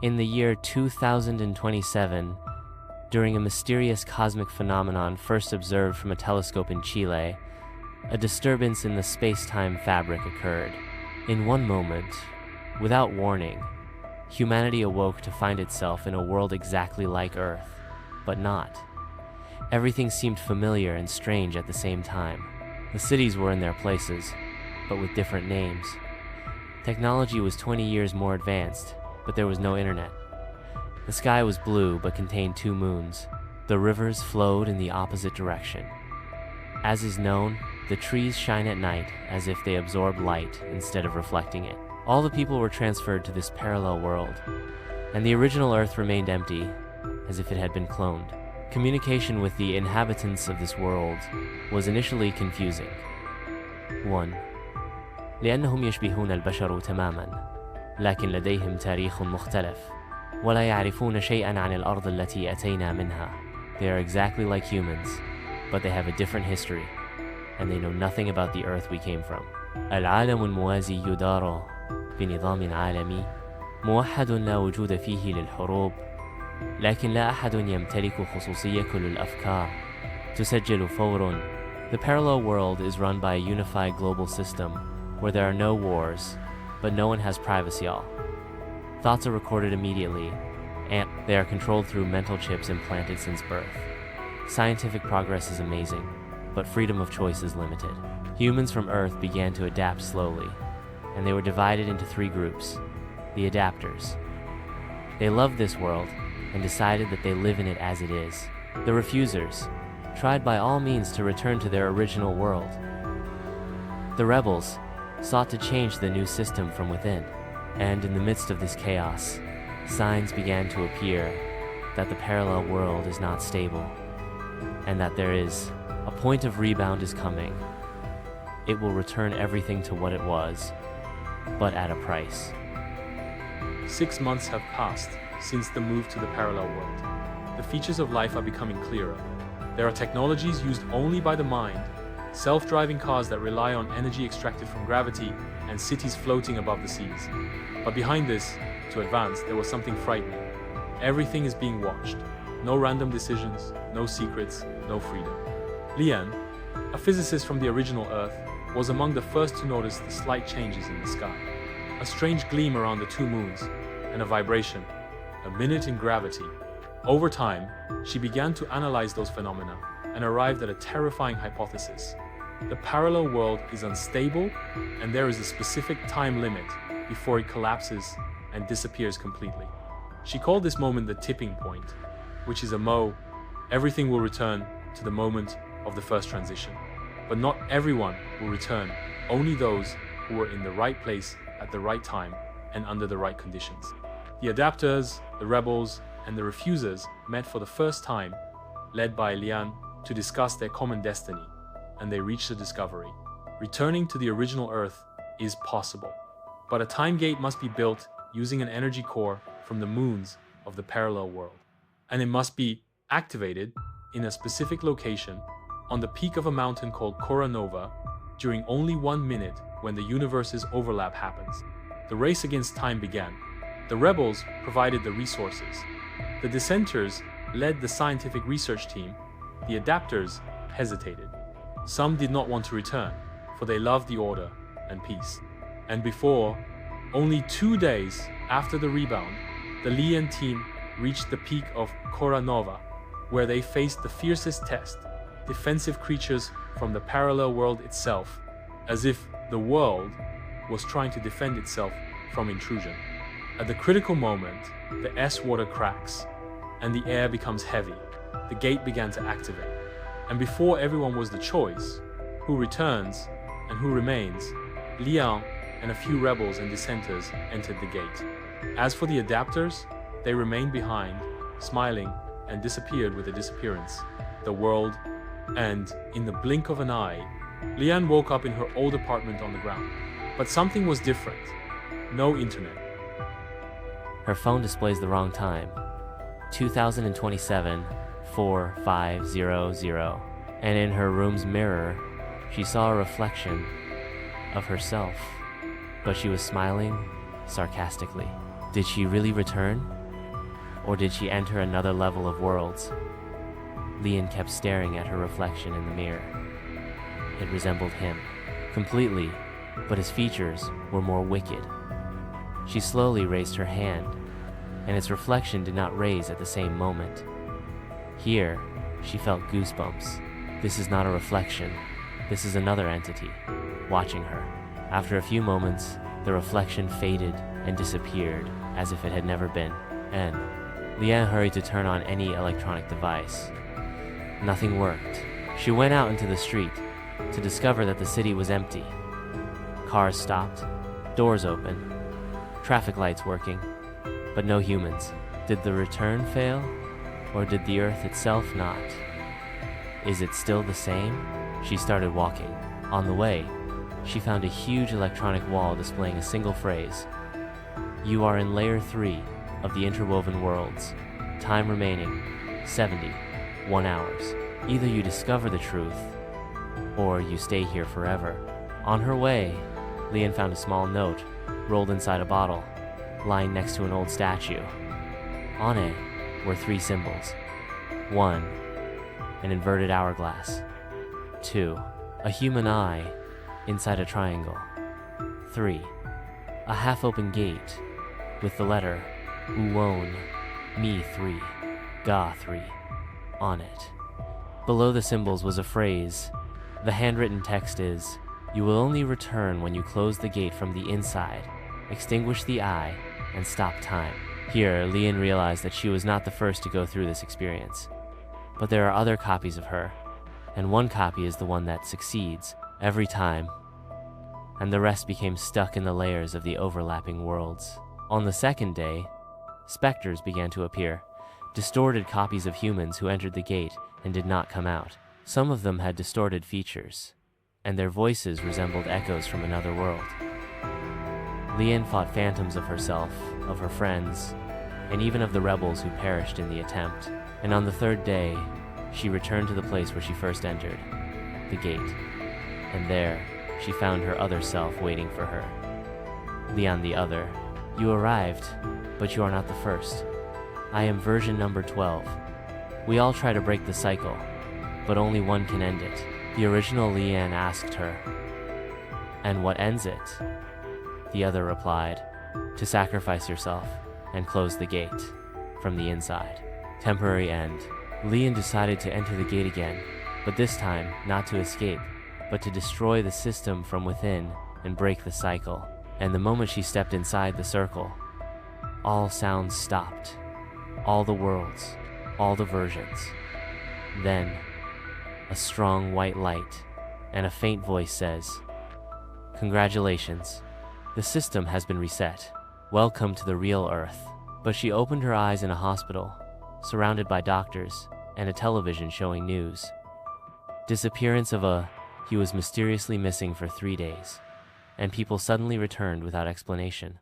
In the year 2027, during a mysterious cosmic phenomenon first observed from a telescope in Chile, a disturbance in the space-time fabric occurred. In one moment, without warning, humanity awoke to find itself in a world exactly like Earth, but not. Everything seemed familiar and strange at the same time. The cities were in their places, but with different names. Technology was 20 years more advanced, but there was no internet. The sky was blue but contained 2 moons. The rivers flowed in the opposite direction. As is known, the trees shine at night as if they absorb light instead of reflecting it. All the people were transferred to this parallel world, and the original Earth remained empty, as if it had been cloned. Communication with the inhabitants of this world was initially confusing. 1. لأنهم يشبهون البشر تماما، لكن لديهم تاريخ مختلف، ولا يعرفون شيئا عن الأرض التي أتينا منها. They are exactly like humans, but they have a different history, and they know nothing about the Earth we came from. العالم الموازي يدار بنظام عالمي موحد لا وجود فيه للحروب، لكن لا أحد يمتلك خصوصية كل الأفكار تسجل فورا. The parallel world is run by a unified global system where there are no wars, but no one has privacy. All thoughts are recorded immediately, and they are controlled through mental chips implanted since birth. Scientific progress is amazing, but freedom of choice is limited. Humans from Earth began to adapt slowly, and they were divided into 3 groups. The adapters. They loved this world and decided that they live in it as it is. The refusers tried by all means to return to their original world. The rebels sought to change the new system from within, and in the midst of this chaos, signs began to appear that the parallel world is not stable, and that there is a point of rebound is coming. It will return everything to what it was, but at a price. 6 months have passed since the move to the parallel world. The features of life are becoming clearer. There are technologies used only by the mind, self-driving cars that rely on energy extracted from gravity, and cities floating above the seas. But behind this, to advance, there was something frightening. Everything is being watched. No random decisions, no secrets, no freedom. Lian, a physicist from the original Earth, was among the first to notice the slight changes in the sky. A strange gleam around the 2 moons, and a vibration, a minute in gravity. Over time, she began to analyze those phenomena and arrived at a terrifying hypothesis. The parallel world is unstable, and there is a specific time limit before it collapses and disappears completely. She called this moment the tipping point, which is a mo. Everything will return to the moment of the first transition. But not everyone will return, only those who were in the right place at the right time and under the right conditions. The adapters, the rebels, and the refusers met for the first time, led by Lian, to discuss their common destiny, and they reached a discovery. Returning to the original Earth is possible, but a time gate must be built using an energy core from the moons of the parallel world, and it must be activated in a specific location on the peak of a mountain called Cora Nova during only 1 minute when the universe's overlap happens. The race against time began. The rebels provided the resources. The dissenters led the scientific research team. The adapters hesitated. Some did not want to return, for they loved the order and peace. And before, only 2 days after the rebound, the Lian team reached the peak of Cora Nova, where they faced the fiercest test, defensive creatures from the parallel world itself, as if the world was trying to defend itself from intrusion. At the critical moment, the S-water cracks, and the air becomes heavy. The gate began to activate. And before everyone was the choice, who returns and who remains, Lian and a few rebels and dissenters entered the gate. As for the adapters, they remained behind, smiling, and disappeared with the disappearance. The world, and in the blink of an eye, Lian woke up in her old apartment on the ground. But something was different. No internet. Her phone displays the wrong time. 2027, 4500. And in her room's mirror, she saw a reflection of herself, but she was smiling sarcastically. Did she really return? Or did she enter another level of worlds? Lian kept staring at her reflection in the mirror. It resembled him, completely, but his features were more wicked. She slowly raised her hand, and its reflection did not raise at the same moment. Here, she felt goosebumps. This is not a reflection. This is another entity, watching her. After a few moments, the reflection faded and disappeared as if it had never been, and Lian hurried to turn on any electronic device. Nothing worked. She went out into the street to discover that the city was empty. Cars stopped, doors open, traffic lights working, but no humans. Did the return fail, or did the Earth itself not? Is it still the same? She started walking. On the way, she found a huge electronic wall displaying a single phrase. You are in layer 3 of the interwoven worlds. Time remaining, 71 hours. Either you discover the truth, or you stay here forever. On her way, Lian found a small note rolled inside a bottle, lying next to an old statue. On it were 3 symbols. 1, an inverted hourglass. 2, a human eye inside a triangle. 3, a half-open gate with the letter Uwon Mi 3, Ga 3 on it. Below the symbols was a phrase. The handwritten text is, you will only return when you close the gate from the inside, extinguish the eye, and stop time. Here, Lian realized that she was not the first to go through this experience. But there are other copies of her, and one copy is the one that succeeds every time, and the rest became stuck in the layers of the overlapping worlds. On the second day, specters began to appear, distorted copies of humans who entered the gate and did not come out. Some of them had distorted features, and their voices resembled echoes from another world. Lian fought phantoms of herself, of her friends, and even of the rebels who perished in the attempt. And on the third day, she returned to the place where she first entered, the gate. And there, she found her other self waiting for her. Lian the other, you arrived, but you are not the first. I am version number 12. We all try to break the cycle, but only one can end it. The original Lian asked her, and what ends it? The other replied, to sacrifice yourself and close the gate from the inside. Temporary end. Lian decided to enter the gate again, but this time not to escape, but to destroy the system from within and break the cycle. And the moment she stepped inside the circle, all sounds stopped, all the worlds, all the versions. Then, a strong white light and a faint voice says, congratulations, the system has been reset. Welcome to the real Earth. But she opened her eyes in a hospital, surrounded by doctors and a television showing news. Disappearance of he was mysteriously missing for 3 days, and people suddenly returned without explanation.